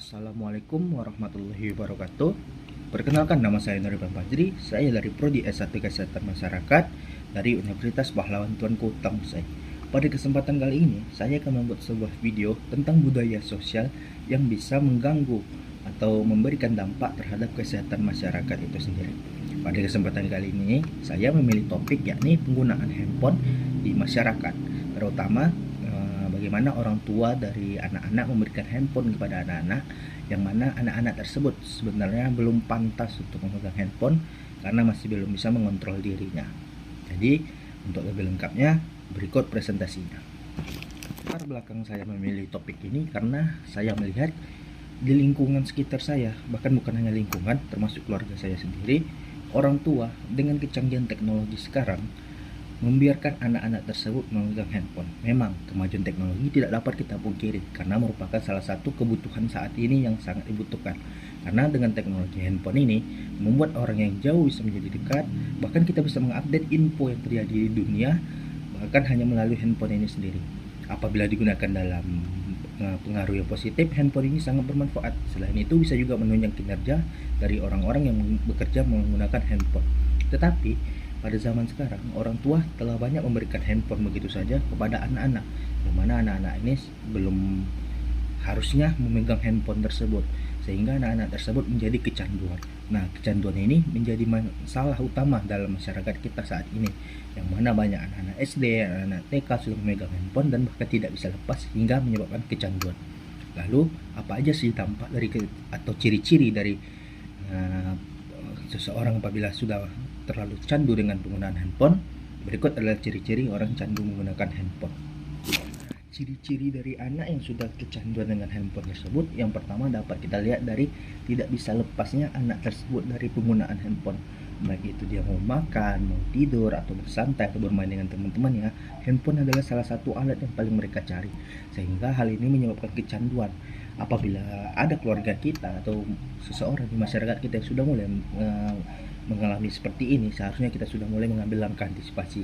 Assalamualaikum warahmatullahi wabarakatuh. Perkenalkan, nama saya Nuriban Fajri. Saya dari Prodi S1 Kesehatan Masyarakat dari Universitas Pahlawan Tuanku Tamusai. Pada kesempatan kali ini, saya akan membuat sebuah video tentang budaya sosial yang bisa mengganggu atau memberikan dampak terhadap kesehatan masyarakat itu sendiri. Pada kesempatan kali ini, saya memilih topik yakni penggunaan handphone di masyarakat, terutama bagaimana orang tua dari anak-anak memberikan handphone kepada anak-anak, yang mana anak-anak tersebut sebenarnya belum pantas untuk memegang handphone karena masih belum bisa mengontrol dirinya. Jadi untuk lebih lengkapnya berikut presentasinya. Latar belakang saya memilih topik ini karena saya melihat di lingkungan sekitar saya, bahkan bukan hanya lingkungan, termasuk keluarga saya sendiri, orang tua dengan kecanggihan teknologi sekarang membiarkan anak-anak tersebut memegang handphone. Memang kemajuan teknologi tidak dapat kita pungkiri karena merupakan salah satu kebutuhan saat ini yang sangat dibutuhkan. Karena dengan teknologi handphone ini membuat orang yang jauh bisa menjadi dekat, bahkan kita bisa mengupdate info yang terjadi di dunia bahkan hanya melalui handphone ini sendiri. Apabila digunakan dalam pengaruh yang positif, handphone ini sangat bermanfaat. Selain itu bisa juga menunjang kinerja dari orang-orang yang bekerja menggunakan handphone. Tetapi pada zaman sekarang, orang tua telah banyak memberikan handphone begitu saja kepada anak-anak, di mana anak-anak ini belum harusnya memegang handphone tersebut, sehingga anak-anak tersebut menjadi kecanduan. Nah, kecanduan ini menjadi masalah utama dalam masyarakat kita saat ini, yang mana banyak anak-anak SD, anak-anak TK sudah memegang handphone dan bahkan tidak bisa lepas hingga menyebabkan kecanduan. Lalu, apa aja sih dampak dari atau ciri-ciri dari seseorang apabila sudah terlalu candu dengan penggunaan handphone? Berikut adalah ciri-ciri orang candu menggunakan handphone. Ciri-ciri dari anak yang sudah kecanduan dengan handphone tersebut, yang pertama dapat kita lihat dari tidak bisa lepasnya anak tersebut dari penggunaan handphone. Baik itu dia mau makan, mau tidur, atau bersantai, atau bermain dengan teman-temannya, handphone adalah salah satu alat yang paling mereka cari. Sehingga hal ini menyebabkan kecanduan. Apabila ada keluarga kita atau seseorang di masyarakat kita yang sudah mulai mengalami seperti ini, seharusnya kita sudah mulai mengambil langkah antisipasi.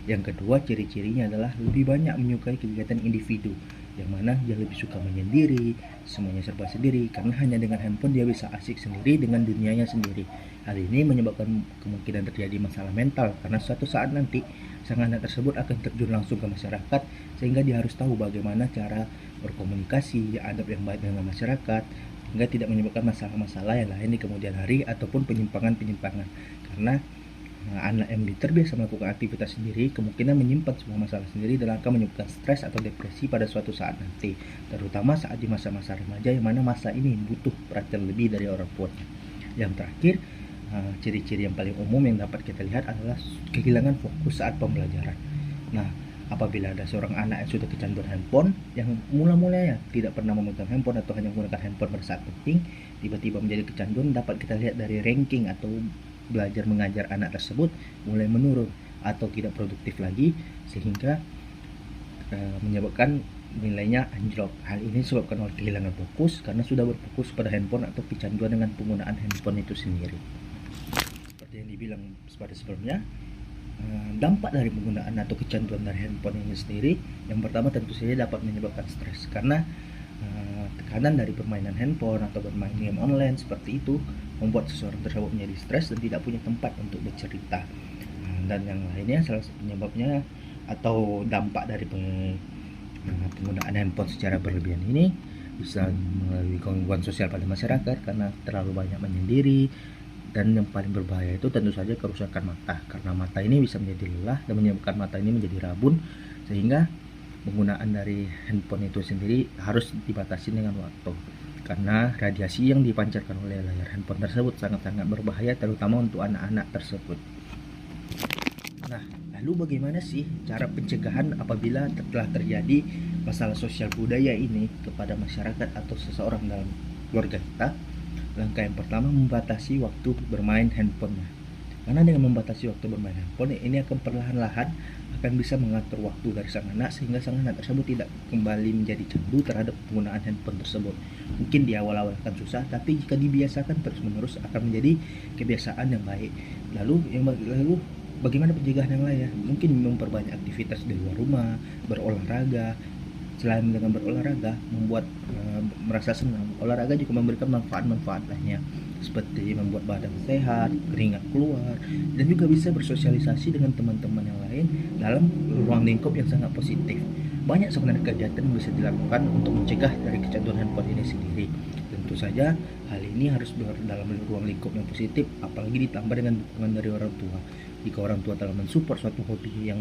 Yang kedua, ciri-cirinya adalah lebih banyak menyukai kegiatan individu, yang mana dia lebih suka menyendiri, semuanya serba sendiri, karena hanya dengan handphone dia bisa asik sendiri dengan dunianya sendiri. Hal ini menyebabkan kemungkinan terjadi masalah mental, karena suatu saat nanti sang anak tersebut akan terjun langsung ke masyarakat, sehingga dia harus tahu bagaimana cara berkomunikasi, adab yang baik dengan masyarakat, hingga tidak menyebabkan masalah-masalah yang lain di kemudian hari ataupun penyimpangan-penyimpangan. Karena anak yang terbiasa melakukan aktivitas sendiri kemungkinan menyimpan semua masalah sendiri dan akan menyebabkan stres atau depresi pada suatu saat nanti, terutama saat di masa-masa remaja, yang mana masa ini butuh perhatian lebih dari orang tuanya. Yang terakhir, ciri-ciri yang paling umum yang dapat kita lihat adalah kehilangan fokus saat pembelajaran. Nah, apabila ada seorang anak yang sudah kecanduan handphone, yang mula-mulanya tidak pernah memegang handphone atau hanya menggunakan handphone pada saat penting, tiba-tiba menjadi kecanduan, dapat kita lihat dari ranking atau belajar mengajar anak tersebut mulai menurun atau tidak produktif lagi, sehingga menyebabkan nilainya anjlok. Hal ini disebabkan oleh kehilangan fokus karena sudah berfokus pada handphone atau kecanduan dengan penggunaan handphone itu sendiri. Seperti yang dibilang pada sebelumnya, dampak dari penggunaan atau kecanduan dari handphone ini sendiri, yang pertama tentu saja dapat menyebabkan stres, karena tekanan dari permainan handphone atau bermain game online seperti itu membuat seseorang tersebut menjadi stres dan tidak punya tempat untuk bercerita. Dan yang lainnya, salah satu penyebabnya atau dampak dari penggunaan handphone secara berlebihan ini bisa melalui gangguan sosial pada masyarakat karena terlalu banyak menyendiri. Dan yang paling berbahaya itu tentu saja kerusakan mata, karena mata ini bisa menjadi lelah dan menyebabkan mata ini menjadi rabun, sehingga penggunaan dari handphone itu sendiri harus dibatasi dengan waktu, karena radiasi yang dipancarkan oleh layar handphone tersebut sangat-sangat berbahaya, terutama untuk anak-anak tersebut. Nah, lalu bagaimana sih cara pencegahan apabila telah terjadi masalah sosial budaya ini kepada masyarakat atau seseorang dalam keluarga kita? Langkah yang pertama, membatasi waktu bermain handphonenya. Karena dengan membatasi waktu bermain handphone, ini akan perlahan-lahan akan bisa mengatur waktu dari sang anak, sehingga sang anak tersebut tidak kembali menjadi candu terhadap penggunaan handphone tersebut. Mungkin di awal-awal akan susah, tapi jika dibiasakan terus-menerus akan menjadi kebiasaan yang baik. Lalu bagaimana pencegahan yang lain ya? Mungkin memperbanyak aktivitas di luar rumah, berolahraga. Selain dengan berolahraga, membuat merasa senang. Olahraga juga memberikan manfaat-manfaat lainnya seperti membuat badan sehat, keringat keluar, dan juga bisa bersosialisasi dengan teman-teman yang lain dalam ruang lingkup yang sangat positif. Banyak sebenarnya kegiatan yang bisa dilakukan untuk mencegah dari kecanduan handphone ini sendiri. Tentu saja hal ini harus dalam ruang lingkup yang positif, apalagi ditambah dengan dukungan dari orang tua. Jika orang tua telah mensupport suatu hobi yang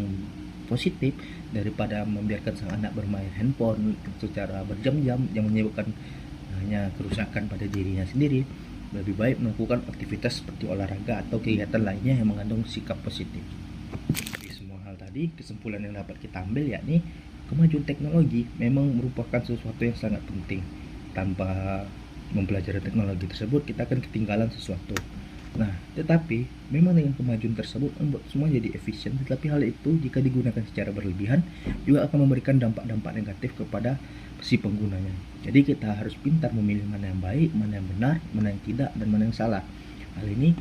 positif, daripada membiarkan sang anak bermain handphone secara berjam-jam yang menyebabkan hanya kerusakan pada dirinya sendiri, lebih baik melakukan aktivitas seperti olahraga atau kegiatan lainnya yang mengandung sikap positif. Dari semua hal tadi, kesimpulan yang dapat kita ambil yakni kemajuan teknologi memang merupakan sesuatu yang sangat penting. Tanpa mempelajari teknologi tersebut, kita akan ketinggalan sesuatu. Nah, tetapi memang dengan kemajuan tersebut membuat semua jadi efisien, tetapi hal itu jika digunakan secara berlebihan juga akan memberikan dampak-dampak negatif kepada si penggunanya. Jadi kita harus pintar memilih mana yang baik, mana yang benar, mana yang tidak, dan mana yang salah. Hal ini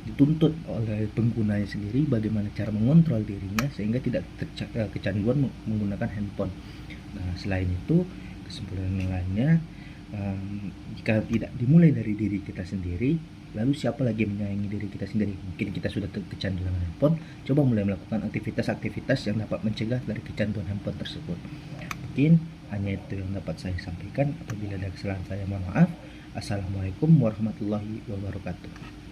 dituntut oleh penggunanya sendiri, bagaimana cara mengontrol dirinya sehingga tidak kecanduan menggunakan handphone. Nah, selain itu, kesimpulan yang lainnya, jika tidak dimulai dari diri kita sendiri, lalu siapa lagi menyayangi diri kita sendiri? Mungkin kita sudah kecanduan handphone, coba mulai melakukan aktivitas-aktivitas yang dapat mencegah dari kecanduan handphone tersebut. Mungkin hanya itu yang dapat saya sampaikan. Apabila ada kesalahan saya mohon maaf. Assalamualaikum warahmatullahi wabarakatuh.